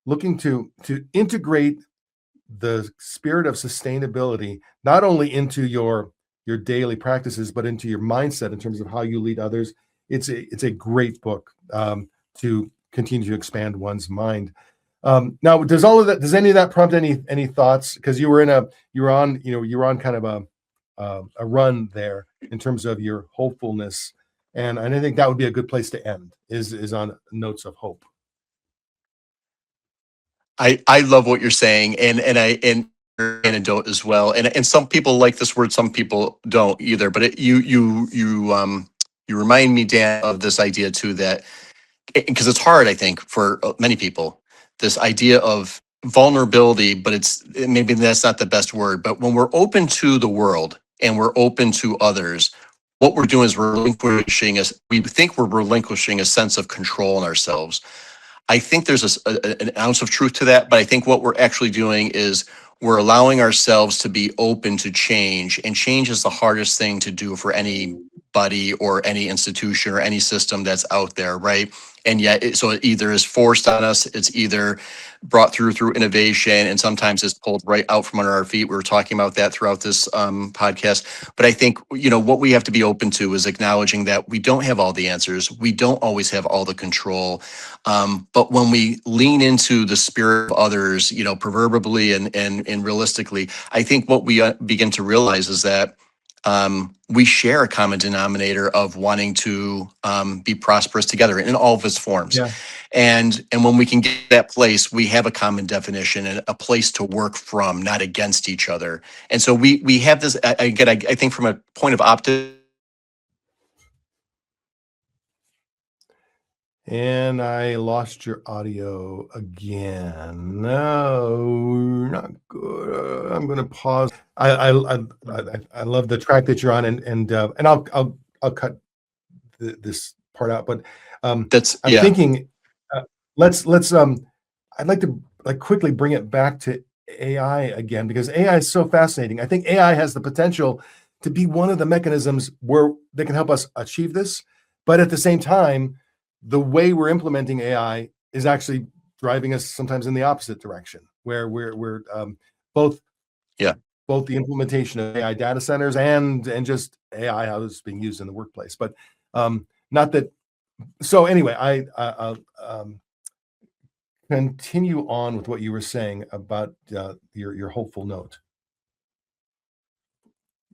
looking to integrate the spirit of sustainability not only into your daily practices but into your mindset in terms of how you lead others. It's a great book to continue to expand one's mind. Now, does any of that prompt any thoughts? Because you were on kind of a run there in terms of your hopefulness, and I think that would be a good place to end. Is on notes of hope. I love what you're saying, and anecdote as well. And some people like this word, some people don't either. But you remind me, Dan, of this idea too, that because it's hard, I think, for many people, this idea of vulnerability, but maybe that's not the best word. But when we're open to the world and we're open to others, what we're doing is we think we're relinquishing a sense of control in ourselves. I think there's an ounce of truth to that, but I think what we're actually doing is we're allowing ourselves to be open to change, and change is the hardest thing to do for anybody or any institution or any system that's out there, right? And yet, so it either is forced on us, it's either brought through innovation, and sometimes it's pulled right out from under our feet. We were talking about that throughout this podcast. But I think, what we have to be open to is acknowledging that we don't have all the answers. We don't always have all the control. But when we lean into the spirit of others, proverbially and realistically, I think what we begin to realize is that we share a common denominator of wanting to be prosperous together in all of its forms. Yeah. And when we can get that place, we have a common definition and a place to work from, not against each other. And so we have this, again, I think from a point of optimism. And I lost your audio again. No, not good. I'm going to pause. I love the track that you're on, and I'll cut this part out. But That's I'm yeah. thinking, let's I'd like to quickly bring it back to AI again, because AI is so fascinating. I think AI has the potential to be one of the mechanisms where they can help us achieve this, but at the same time, the way we're implementing AI is actually driving us sometimes in the opposite direction, where we're both Yeah. both the implementation of AI data centers and just AI how it's being used in the workplace. But not that. So anyway, I'll continue on with what you were saying about your hopeful note.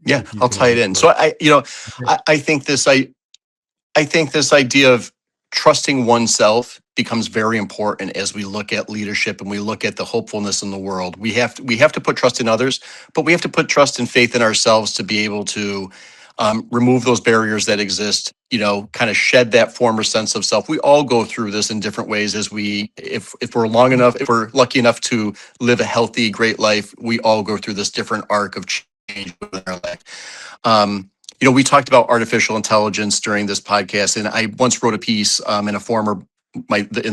Yeah, If you I'll can tie it in. So restore. Okay. I think this idea of trusting oneself becomes very important as we look at leadership and we look at the hopefulness in the world. We have to put trust in others, but we have to put trust and faith in ourselves to be able to remove those barriers that exist. Kind of shed that former sense of self. We all go through this in different ways if we're long enough, if we're lucky enough to live a healthy, great life. We all go through this different arc of change within our life. We talked about artificial intelligence during this podcast, and I once wrote a piece in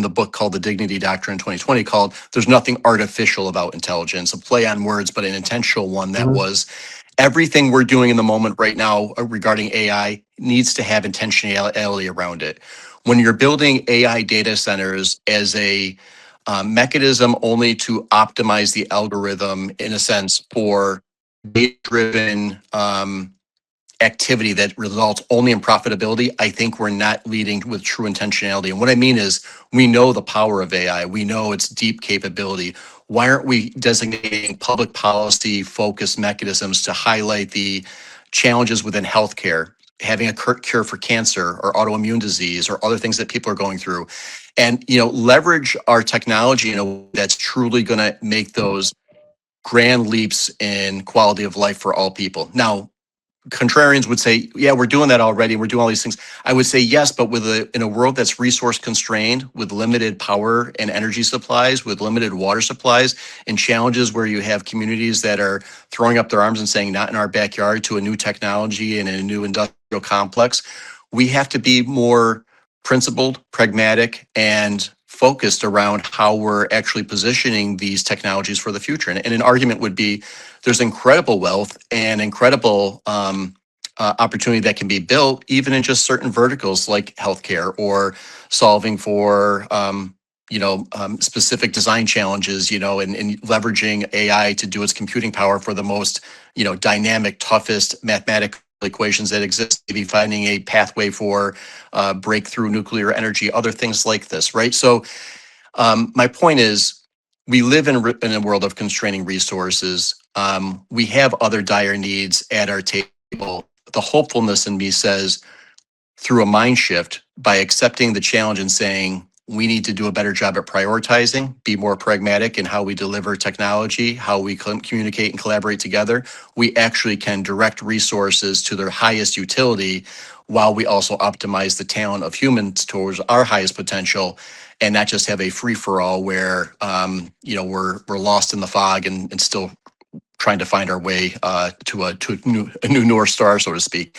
the book called The Dignity Doctrine in 2020 called "There's Nothing Artificial About Intelligence," a play on words, but an intentional one that Mhm. was everything we're doing in the moment right now regarding AI needs to have intentionality around it. When you're building AI data centers as a mechanism only to optimize the algorithm, in a sense, for data-driven activity that results only in profitability, I think we're not leading with true intentionality. And what I mean is, we know the power of AI, we know its deep capability. Why aren't we designating public policy focused mechanisms to highlight the challenges within healthcare, having a cure for cancer or autoimmune disease or other things that people are going through, and leverage our technology in a way that's truly going to make those grand leaps in quality of life for all people. Now, contrarians would say, yeah, we're doing that already. We're doing all these things. I would say yes, but in a world that's resource constrained, with limited power and energy supplies, with limited water supplies, and challenges where you have communities that are throwing up their arms and saying, not in our backyard, to a new technology and a new industrial complex. We have to be more principled, pragmatic, and focused around how we're actually positioning these technologies for the future. And an argument would be, there's incredible wealth and incredible opportunity that can be built even in just certain verticals like healthcare, or solving for specific design challenges, and leveraging AI to do its computing power for the most dynamic, toughest mathematical equations that exist, maybe finding a pathway for breakthrough nuclear energy, other things like this, right? So my point is, we live in a world of constraining resources. We have other dire needs at our table. The hopefulness in me says, through a mind shift, by accepting the challenge and saying, we need to do a better job at prioritizing, be more pragmatic in how we deliver technology, how we communicate and collaborate together, we actually can direct resources to their highest utility, while we also optimize the talent of humans towards our highest potential, and not just have a free for all where we're lost in the fog and still trying to find our way to a new North Star, so to speak.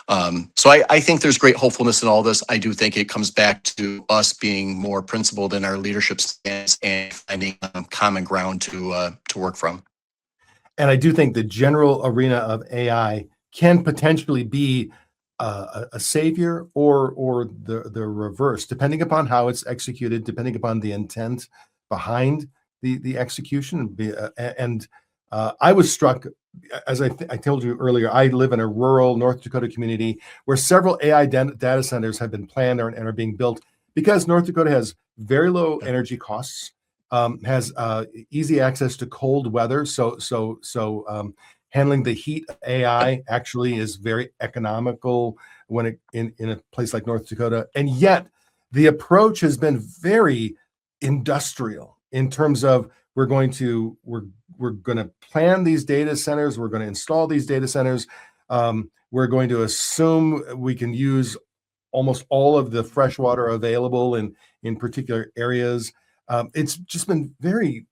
So I think there's great hopefulness in all this. I do think it comes back to us being more principled in our leadership stance and finding common ground to work from. And I do think the general arena of AI can potentially be a savior or the reverse, depending upon how it's executed, depending upon the intent behind the execution. And I was struck, as I told you earlier, I live in a rural North Dakota community where several AI data centers have been planned and are being built, because North Dakota has very low energy costs, has easy access to cold weather. So handling the heat of AI actually is very economical when in a place like North Dakota. And yet the approach has been very industrial in terms of, we're going to plan these data centers, we're going to install these data centers, we're going to assume we can use almost all of the fresh water available in particular areas. It's just been very,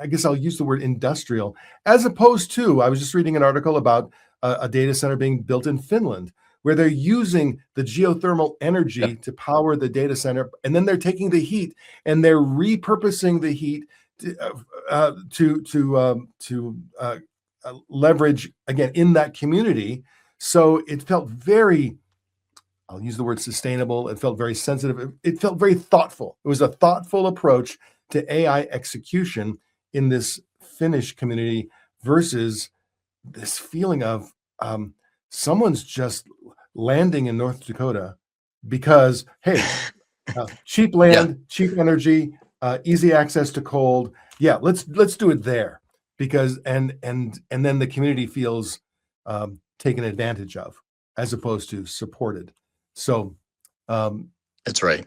I guess I'll use the word industrial, as opposed to, I was just reading an article about a data center being built in Finland, where they're using the geothermal energy Yeah. to power the data center, and then they're taking the heat and they're repurposing the heat to leverage again in that community. So it felt very, I'll use the word sustainable. It felt very sensitive. It felt very thoughtful. It was a thoughtful approach to AI execution in this Finnish community versus this feeling of someone's just landing in North Dakota because, hey, cheap Yeah. land, cheap energy, easy access to cold. Yeah, let's do it there because and then the community feels taken advantage of as opposed to supported. So, um, That's right.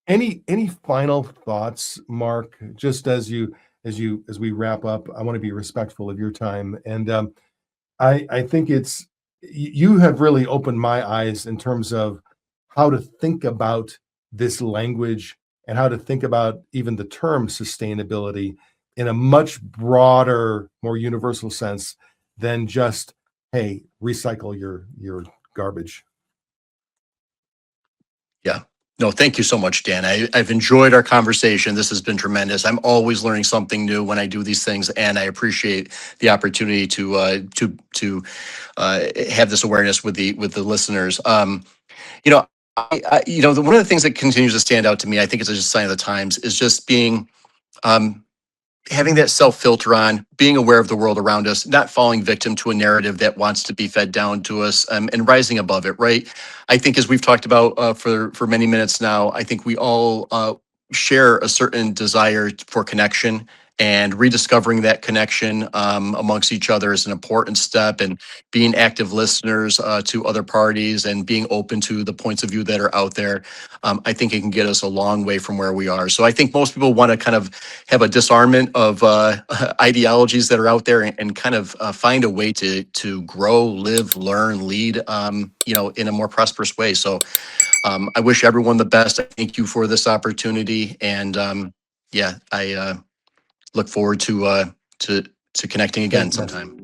any final thoughts, Mark? Just as we wrap up, I want to be respectful of your time, and I think you have really opened my eyes in terms of how to think about this language and how to think about even the term sustainability in a much broader, more universal sense than just, hey, recycle your garbage. Yeah. No, thank you so much, Dan. I've enjoyed our conversation. This has been tremendous. I'm always learning something new when I do these things, and I appreciate the opportunity to have this awareness with the listeners. You know, one of the things that continues to stand out to me, I think it's just a sign of the times, is just being um, having that self filter on, being aware of the world around us, not falling victim to a narrative that wants to be fed down to us, and rising above it. Right. I think, as we've talked about for many minutes now, I think we all share a certain desire for connection. And rediscovering that connection amongst each other is an important step, and being active listeners to other parties and being open to the points of view that are out there. I think it can get us a long way from where we are. So I think most people want to kind of have a disarmament of ideologies that are out there, and kind of find a way to grow, live, learn, lead, in a more prosperous way. So I wish everyone the best. I thank you for this opportunity, and I look forward to connecting again Fantastic. sometime.